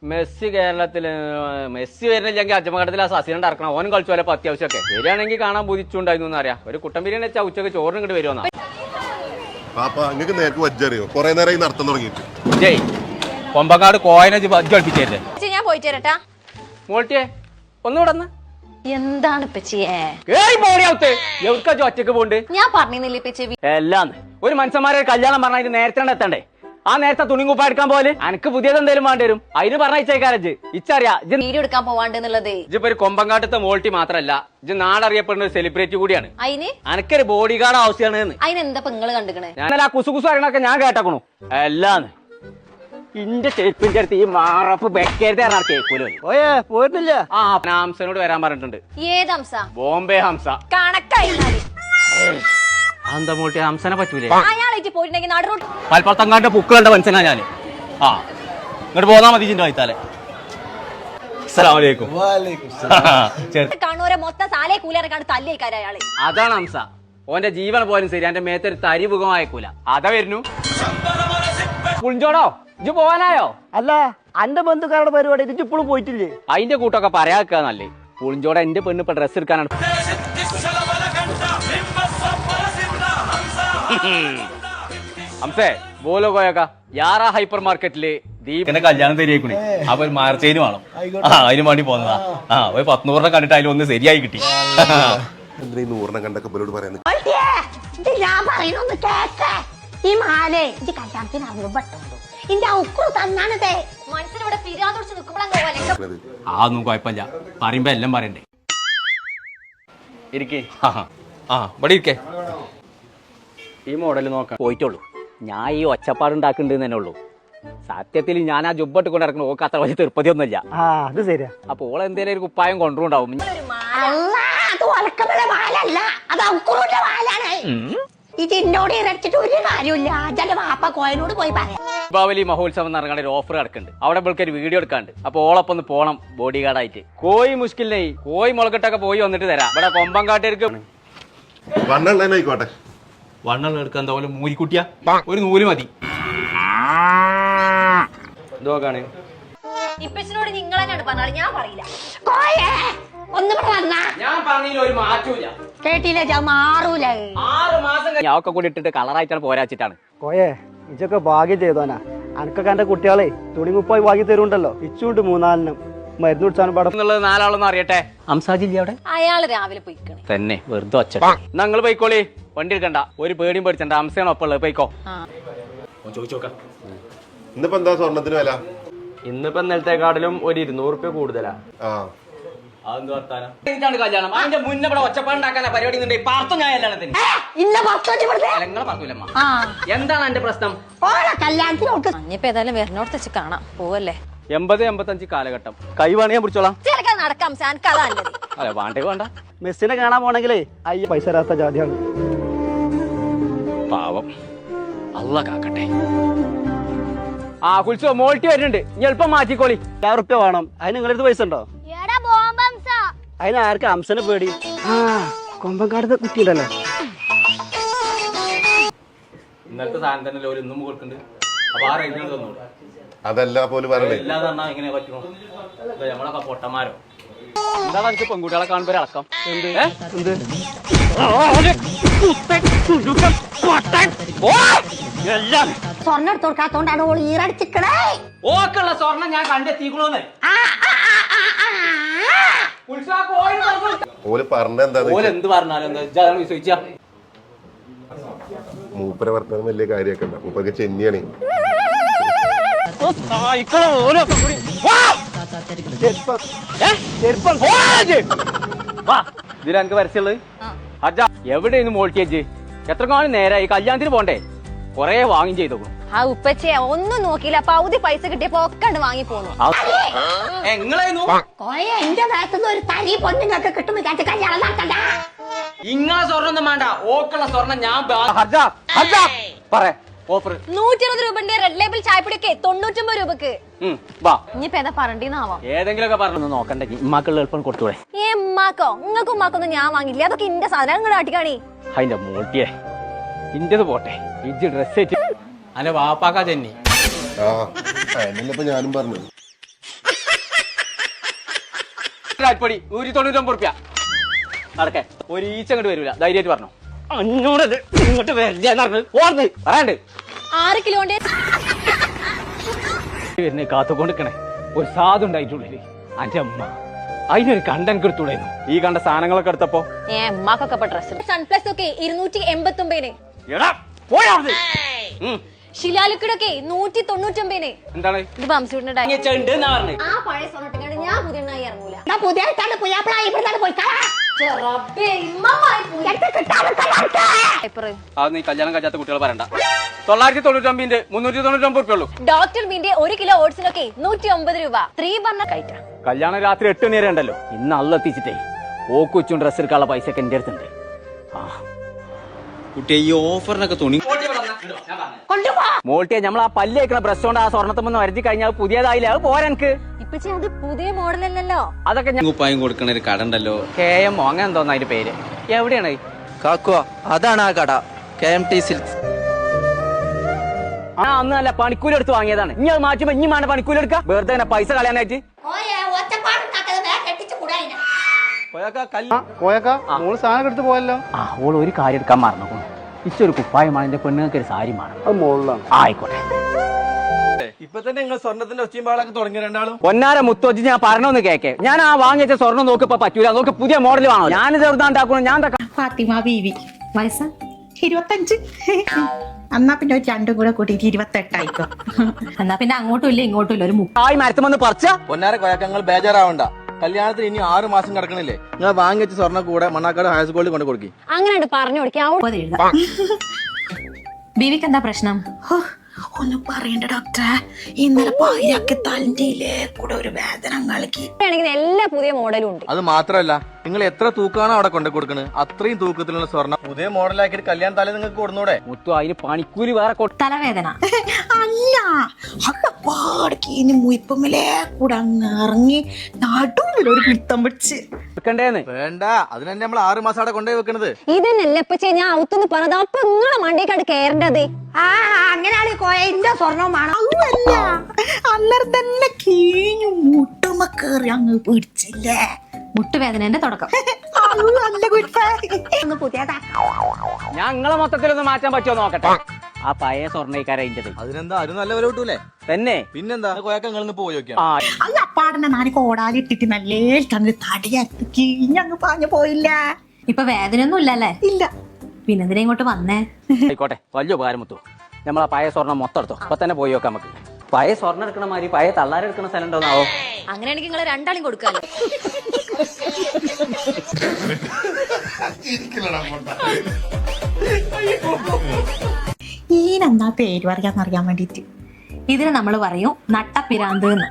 Messi കേരളത്തില് Messi വരുന്നില്ലെങ്കിൽ അജമഘട്ടത്തിൽ ആ സസിനെ ഇറക്കണം. ഓനും കളിച്ചു പോലെ അത്യാവശ്യമൊക്കെ വരികയാണെങ്കിൽ കാണാൻ ബുദ്ധിച്ചുണ്ടായിരുന്നു അറിയാം. ഒരു കുട്ടൻ ബിരിയാണി വെച്ചാൽ ഉച്ചക്ക് ചോറിന് ഇങ്ങോട്ട് വരുമെന്നാ. ജയ് കൊമ്പങ്ങാട് കോയനെ കളിപ്പിച്ചേ ഞാൻ പോയിട്ട് വരട്ടാ. മോൾട്ടിയെ ഒന്നുകൂടെ എന്താണ് ഇപ്പച്ചിയെ ഒറ്റക്ക് പോണ്ട്. ഞാൻ പറഞ്ഞില്ലേ ഇപ്പച്ചി എല്ലാം ഒരു മനുഷ്യന്മാരെ കല്യാണം പറഞ്ഞാൽ നേരത്തെ എത്തണ്ടേ? ആ നേരത്തെ തുണിങ്കുപ്പ എടുക്കാൻ പോലെ എനിക്ക് പുതിയത് എന്തെങ്കിലും വേണ്ടി വരും. അതിന് പറഞ്ഞയച്ചേക്കാരജ് ഇച്ചറിയാ വീഡിയോ എടുക്കാൻ പോവാണ്ടെന്നുള്ളത്. ഇജിപ്പോ ഒരു കൊമ്പങ്കാട്ടത്തെ മോൾട്ടി മാത്രല്ല, ഇജ് നാടറിയപ്പെടുന്ന ഒരു സെലിബ്രിറ്റി കൂടിയാണ്. അതിന് എനിക്കൊരു ബോഡി ഗാർഡ് ആവശ്യമാണ്. അതിനെന്താ നിങ്ങള് കണ്ടുക്കണേ? ഞാൻ ആ കുസുകുസു അറിയണൊക്കെ ഞാൻ കേട്ടക്കണു. എല്ലാന്ന് ഇന്റെ ചെരുപ്പിന്റെ അടുത്ത് ഈ മാറപ്പ് വെക്കരുത് കേൾക്കൂലോ. പോയിരുന്നില്ല. ആ ഹംസനോട് വരാൻ പറഞ്ഞിട്ടുണ്ട്. ഏത് ഹംസ? ബോംബെ ഹംസ. കണക്കായി എന്താ മോൾട്ടി ഹംസനെ പറ്റൂലേ? അയാളായിട്ട് പോയിട്ടുണ്ടെങ്കിൽ നാടോട്ട് മലപ്പുറത്തങ്ങാണ്ട് പുക്കളുടെ മനസ്സിലാ ഞാന്. ആ ഇങ്ങോട്ട് പോന്നാ മതി ചിന്റെ വൈത്താലെ. അസ്സലാമലൈക്കും. കണ്ണൂരെ മൊത്തം സാലേ കൂലിറക്കാണ്ട് തല്ലേക്കാര അയാള്. അതാണ് ഹംസ. ഓന്റെ ജീവൻ പോലും ശരി എന്റെ മേത്തൊരു തരി മുഖം അയക്കൂല. അതാ വരുന്നു. പുളിഞ്ചോടോ ഇജ്ജ് പോവാനായോ? അല്ല അന്റെ ബന്ധുക്കാരുടെ പരിപാടി ഇജ്ജ് ഇപ്പോഴും പോയിട്ടില്ലേ? അതിന്റെ കൂട്ടൊക്കെ പറയാക്കുക നല്ലേ. പുളിഞ്ചോട എന്റെ പെണ്ണ് ഇപ്പൊ ഡ്രസ് എടുക്കാനാണ്. ഹംസേ ബോലോ കോയക്ക യാറാ ഹൈപ്പർ മാർക്കറ്റില് ദീപിന്റെ കല്യാണം തരികണേ. അപ്പൊ ഒരു മാർച്ചേന് വേണം. അതിന് വേണ്ടി പോന്നതാ. ഒരു 100 കണ്ടിട്ട് അതിൽ ഒന്ന് ശരിയായി കിട്ടി. ഞാൻ പറയുന്നൊന്ന് കേക്ക. ഈ മാലേ ഇത് കല്യാണത്തിന് അറിവുപെട്ടുണ്ടോ? ഇന്റെ ഉക്കുറു തന്നാണതേ. മനസ്സിനിവിടെ പിരാന്തൊടിച്ച് നിൽക്കുമ്പോഴാണ്. അതൊന്നും കുഴപ്പമില്ല, പറയുമ്പോ എല്ലാം പറയണ്ടേ. ഇരിക്കേ. ഇവിടെ ഇരിക്കേ. ഈ മോഡൽ നോക്കാം പോയിട്ടുള്ളൂ. ഞാൻ ഈ ഒച്ചപ്പാടുണ്ടാക്കുന്നുണ്ട് തന്നെ ഉള്ളൂ. സത്യത്തിൽ ഞാൻ ആ ജുബട്ട് കൊണ്ട് ഇറക്കണം. ഓക്ക് അത്ര വലിയ തിരുപ്പതി ഒന്നുമില്ല. അത് ശരിയാ. അപ്പൊ ഓളെ എന്തേലും ഒരു കുപ്പായം കൊണ്ടുണ്ടാവും. ഇതിന്നോട് ഇറച്ചിട്ട് ഒരു കാര്യമില്ല. അച്ഛന്റെ വാപ്പ കോയനോട് പോയി പറയാം. ദീപാവലി മഹോത്സവം നടക്കുന്ന ഒരു ഓഫർ കിടക്കുന്നുണ്ട്. അവിടെ ഇവൾക്ക് ഒരു വീഡിയോ എടുക്കാണ്ട്. അപ്പൊ ഓളൊപ്പം ഒന്ന് പോണം ബോഡി ഗാർഡായിട്ട്. കോഴി മുഷ്കിലിനെ കോഴി മുളകട്ടൊക്കെ പോയി വന്നിട്ട് തരാം. ഇവിടെ കൊമ്പങ്കാട്ടേർക്ക് വണ്ണം എടുക്കാൻ എന്താ പോലെ മൂലിക്കുട്ടിയ ഒരു നൂല് മതി. ഇതോക്കാണ്. ഇപ്പച്ചിനോട് നിങ്ങൾ തന്നെയാണ് പറഞ്ഞാൽ ഞാൻ പറയില്ല. ഞാൻ പറഞ്ഞില്ല ഒരു മാറ്റൂല. കേട്ടില്ല മാറൂല. 6 മാസം ഞാനൊക്കെ കൂടി ഇട്ടിട്ട് കളറായിട്ടാണ് പോരാച്ചിട്ടാണ്. കോയെ ഇജൊക്കെ ഭാഗ്യം ചെയ്തോനാ. അനക്കൊക്കെ എന്റെ കുട്ടികളെ തുണിമുപ്പായി ഭാഗ്യം തരുണ്ടല്ലോ. ഇച്ചുണ്ട് 3-4 മരുന്ന് കുടിച്ചാലും പാടം എന്നുള്ളത് 4 ആളൊന്നും അറിയട്ടെ. ഹംസാജില്ല അവിടെ? അയാള് രാവിലെ പോയിക്കണേ തന്നെ വെറുതെ ഒച്ച. ഞങ്ങൾ പോയിക്കോളി, വണ്ടി എടുക്കണ്ട. ഒരു പേടിയും പേടിച്ചണ്ട. ഹംസയാണ് ഒപ്പം ഉള്ളത്. പോയിക്കോ. ചോദിച്ചോക്കാം. ഇന്നിപ്പോ എന്താ സ്വർണത്തിന് വില? ഇന്നിപ്പോ ഇന്നലത്തെക്കാട്ടിലും ഒരു 200 രൂപ കൂടുതലാ. കല്യാണം അതിന്റെ മുന്നേ ഇവിടെ ഒച്ചപ്പാടുണ്ടാക്കാനാ പരിപാടി. ഞാൻ കല്യാണത്തിന് എന്താണ് എന്റെ പ്രശ്നം? ഇനിയിപ്പോ ഏതായാലും വരണോടത്ത് വെച്ച് കാണാം. പോവല്ലേ. 80-85 കാലഘട്ടം. കൈ വേണേ ഞാൻ പിടിച്ചോളാം. നടക്കാം. അല്ലെ വേണ്ടേ വേണ്ട. മെസ്സിനെ കാണാൻ പോണെങ്കിലേ അയ്യ പൈസ തരാത്ത ജാതിയാണ്. പാവം അള്ളാ കാക്കട്ടെ. കുളിച്ചോ മോൾട്ടി വരുന്നുണ്ട്. ഇനി എളുപ്പം മാറ്റിക്കോളി. 1000 റുപ്യ വേണം. അതിന് നിങ്ങളടുത്ത് പൈസ ഉണ്ടോ? അതിന് ആർക്ക് ഹംസനെ പേടി? കൊമ്പങ്കാടത്തെ കുട്ടിയുണ്ടല്ലോ. ഇന്നത്തെ സാധനം തന്നെ ഒരു ഇന്നും കൊടുക്കുന്നുണ്ട്. അപ്പൊ ആ റേഞ്ചിന് തന്നോളൂ. അതല്ല പോലും പറയണേ. ഇല്ലാതെ പറഞ്ഞാ എങ്ങനെ പറ്റുമോ? നമ്മളൊക്കെ പൊട്ടന്മാരോ? എന്താണ് എനിക്ക് പെൺകുട്ടികളെ കാണുമ്പോ അടക്കം? സ്വർണ്ണം എടുത്ത് കൊടുക്കാത്തോണ്ടാണ് ഓള് ഈറടിച്ചിക്കണേ. ഓക്കുള്ള സ്വർണം ഞാൻ കണ്ടെത്തിക്കണോന്ന്. ഓല് പറഞ്ഞെന്താ? എന്ത് പറഞ്ഞാലും ചോദിച്ചാ മൂപ്പരെ വർത്തമാനം വലിയ കാര്യാക്കണ്ട. മൂപ്പർക്ക് ചെന്നിയാണ്. ഇതിലെനിക്ക് വരച്ചുള്ളത് അജ എവിടെയെന്ന് മോൾട്ടിയജ്? എത്ര കാലം നേരായി കല്യാണത്തിന് പോണ്ടേ? കൊറേ വാങ്ങി ചെയ്തോ. ആ ഉപ്പച്ചയെ ഒന്നും നോക്കിയില്ല. പകുതി പൈസ കിട്ടിയപ്പോ ഒക്കെ വാങ്ങി പോന്നു. എന്റെ ഭാഗത്തുനിന്ന് ഒരു തരി പൊന്നുങ്ങൾക്ക് കിട്ടുമ്പോ കല്യാണം നടത്തണ്ട. ഇങ്ങളെ സ്വർണ്ണം ഒന്നും വേണ്ട. ഓക്കുള്ള സ്വർണ്ണം ഞാൻ പറയാ. ഓഫർ 120 രൂപന്റെ റെഡ് ലേബിൾ ചായപ്പൊടിയൊക്കെ 99 രൂപക്ക്. ഇനിയിപ്പോ ഏതാ പറണ്ടീന്നാവാം. ഏതെങ്കിലുമൊക്കെ പറഞ്ഞു നോക്കണ്ടേ. ഇമ്മാക്കുള്ള എളുപ്പം കൊടുത്തൂടെ? ഉമ്മാക്കോ നിങ്ങൾക്കും ഉമ്മാക്കൊന്നും ഞാൻ വാങ്ങില്ല. അതൊക്കെ ഇന്റെ സാധനം. നിങ്ങൾ ആട്ടിക്കാണി. അതിന്റെ മോൾട്ടിയെ ഇന്റത് പോട്ടെ. ഇജ്ജ് ഡ്രസ് അല്ലെ വാപ്പാക്കാ ചെന്നി. ഞാനും പറഞ്ഞു അരിപ്പൊടി 199 റുപ്യ നടക്കേ ഒരു ഈച്ച അങ്ങോട്ട് വരൂല ധൈര്യമായിട്ട് പറഞ്ഞു അഞ്ഞൂറത് ഇങ്ങോട്ട് വരില്ല ഓർന്ന് പറയാണ്ട് 6 കിലോന്റെ എന്നെ കാത്തുകൊണ്ടിരിക്കണേ ഒരു സാധു ഉണ്ടായിട്ടുള്ളില് അന്റെ അമ്മ അതിനൊരു കണ്ടന്റ് എടുത്തുള്ളായിരുന്നു ഈ കണ്ട സാധനങ്ങളൊക്കെ എടുത്തപ്പോ ഉമ്മാക്കൊക്കെ ഡ്രസ് സൺപ്ലസ് ഒക്കെ 289 എടാ പോയാ ശിലാലിക്കടൊക്കെ 199 എന്താണ് ഇത് ബംസൂട്ടിന്റെ ചെണ്ട് എന്നാ പറഞ്ഞത് ആ പഴയ സ്വർണ്ണട്ടിനാണ് ഞാൻ പുതിയ എണ്ണായി ഇറങ്ങൂല എന്നാ പുതിയ പുയ്യാപ്പിള ഇവിടുന്ന് പോയിക്കാളാ അത് നീ കല്യാണം കഴിയാത്ത കുട്ടികൾ പറയണ്ട 999 399 റുപ്യ ഉള്ളൂ ഡോക്ടർ ബീന്റെ 1 കിലോ ഓട്സിനൊക്കെ 109 രൂപ 3 പറഞ്ഞ കയറ്റ കല്യാണം രാത്രി 8 മണി വരെ ഉണ്ടല്ലോ ഇന്ന് അള്ളെത്തിച്ചിട്ടേ ഓക്കുച്ചും ഡ്രസ് എടുക്കാനുള്ള പൈസ ഒക്കെ എന്റെ അടുത്തുണ്ട് കുട്ടിയെ ഈ ഓഫറിനൊക്കെ തുണി മോൾട്ടിയെ നമ്മൾ ആ പല്ല് വെക്കണ ബ്രഷ് കൊണ്ട് ആ സ്വർണ്ണത്തുമ്പോ വരച്ച് കഴിഞ്ഞാൽ പുതിയതായില്ല അത് പോരാ ഇപ്പച്ചി അത് പുതിയ മോഡലല്ലല്ലോ അതൊക്കെ ഞാൻ കുപ്പായം കൊടുക്കണ ഒരു കട ഉണ്ടല്ലോ KM അങ്ങനെ എന്തോന്ന അതിന്റെ പേര് എവിടെയാണ് കാക്കുവ അതാണ് ആ കട KMT സിൽക്സ്. ആ അന്നല്ല പണിക്കൂലി എടുത്ത് വാങ്ങിയതാണ് ഇനി അത് മാറ്റുമ്പോ ഇനി വേണ്ട പണിക്കൂലി എടുക്കാം വെറുതെ തന്നെ പൈസ കളയാനായിട്ട് കോയക്ക മോള് സാധനം എടുത്ത് പോയല്ലോ. ആ ഓൾ ഒരു കാര്യം എടുക്കാൻ മറന്നു ഇച്ചൊരു കുപ്പായമാണ് എന്റെ പെണ്ണുങ്ങൾക്ക് ഒരു സാരിമാണ് അത് മോളിലാണ്. ആയിക്കോട്ടെ ഇപ്പൊ തന്നെ നിങ്ങൾ സ്വർണത്തിന്റെ ഒച്ചയും പാളൊക്കെ തുടങ്ങി രണ്ടാളും. പൊന്നാര മുത്തോച്ച് ഞാൻ പറഞ്ഞൊന്ന് കേക്കെ ഞാൻ ആ വാങ്ങിച്ച സ്വർണ്ണം നോക്കി ഇപ്പൊ പറ്റൂല നോക്കി പുതിയ മോഡൽ വാങ്ങണം ഞാനിത് എവിടുന്നാണ്ടാക്കണം ഞാൻ ഫാത്തിമ ബീവി വയസ്സ് 25. എന്നാ പിന്നെ ഒരു രണ്ടും കൂടെ കൂട്ടിയിട്ട് 28 ആയിക്കോ. എന്നാ പിന്നെ അങ്ങോട്ടും ഇല്ല ഇങ്ങോട്ടും ഇല്ല ഒരു ആയി മരത്തുമെന്ന് പറിച്ച പൊന്നാര കൊയക്കങ്ങൾ ബേജാറാവണ്ട. കല്യാണത്തിന് ഇനി 6 മാസം കിടക്കണില്ലേ നിങ്ങൾ വാങ്ങിച്ച സ്വർണ്ണം കൂടെ മണ്ണാക്കാട് ഹയർ സ്കൂളിൽ കൊണ്ട് കൊടുക്കി. അങ്ങനെ പറഞ്ഞു കൊടുക്കാം ബീവിക്ക് എന്താ പ്രശ്നം? ഒന്നും പറയണ്ട ഡോക്ടറെ, ഇന്നലെ പാതിരാക്കി തലന്റെയിലേ കൂടെ ഒരു വേദന കളിക്കി. എല്ലാ പുതിയ മോഡലും ഉണ്ട്. അത് മാത്രല്ല നിങ്ങൾ എത്ര തൂക്കാണോ അവിടെ കൊണ്ടു കൊടുക്കണത് അത്രയും തൂക്കത്തിലുള്ള സ്വർണ്ണം പുതിയ മോഡലാക്കിയിട്ട് കല്യാണ തലേ നിങ്ങൾക്ക് കൊടുന്നൂടെ? മുത്തു അതിന് പണിക്കൂലി വേറെ തലവേദന അല്ല, അവിടെ പാടക്കീന് മുയിപ്പമിലേ കൂടെ അങ്ങ് ഇറങ്ങി നടുവിലൊരു പിടുത്തം പിടിച്ച് കൊടുക്കണ്ടേന്ന് വേണ്ട. അതിനെ നമ്മൾ 6 മാസം അവിടെ കൊണ്ടുപോയി വെക്കണത്. ഇതന്നെയല്ലേ ഇപ്പൊ ഞാൻ ഔത്തുന്ന് പറഞ്ഞത്. അപ്പൊ നിങ്ങളെ മണ്ടിയേക്കാട് കേറേണ്ടത്. അങ്ങനെയാണ് കോയന്റെ സ്വർണം വേണം. അതുമല്ല, അന്നേരം തന്നെ കീഞ്ഞു മുട്ടുമ കേറി അങ്ങ് പിടിച്ചില്ലേ. മുട്ടുവേദനന്റെ തുടക്കം. ഒന്ന് പുതിയതാ. ഞാൻ നിങ്ങളെ മൊത്തത്തിലൊന്ന് മാറ്റാൻ പറ്റുമോ നോക്കട്ടെ. ആ പഴയ സ്വർണ്ണക്കാരതിൻ്റെത് അതിനെന്താ അതിന് നല്ല വില കിട്ടൂലേ? തന്നെ പിന്നെന്താ കൊയക്കങ്ങൾ പോയി നോക്കിയാ. ആ അത് അപ്പാടനെ നാല് കോടാലിട്ടിട്ട് നല്ല തടിയത്ത് കീഞ്ഞങ്ങ് പാഞ്ഞു പോയില്ല. ഇപ്പൊ വേദനയൊന്നും ഇല്ലല്ലേ? ഇല്ല. പിന്നെന്തിനാ ഇങ്ങോട്ട് വന്നേ? ആയിക്കോട്ടെ വലിയ ഉപകാരം മുത്തു നമ്മൾ ആ പഴയ സ്വർണ്ണം മൊത്തം എടുത്തോ അപ്പൊ തന്നെ പോയി നോക്കാം നമുക്ക്. പഴയ സ്വർണ്ണം എടുക്കണ മാതിരി പഴയ തള്ളാരെടുക്കണ സ്ഥലം ഉണ്ടോന്നാവോ? അങ്ങനെയാണെങ്കിൽ നിങ്ങളെ രണ്ടാളും കൊടുക്കാലോ. ഈനെന്താ പേര് പറയാന്നറിയാൻ വേണ്ടിട്ട് ഇതിന് നമ്മൾ പറയും നട്ടപ്പിരാന്ത് എന്ന്.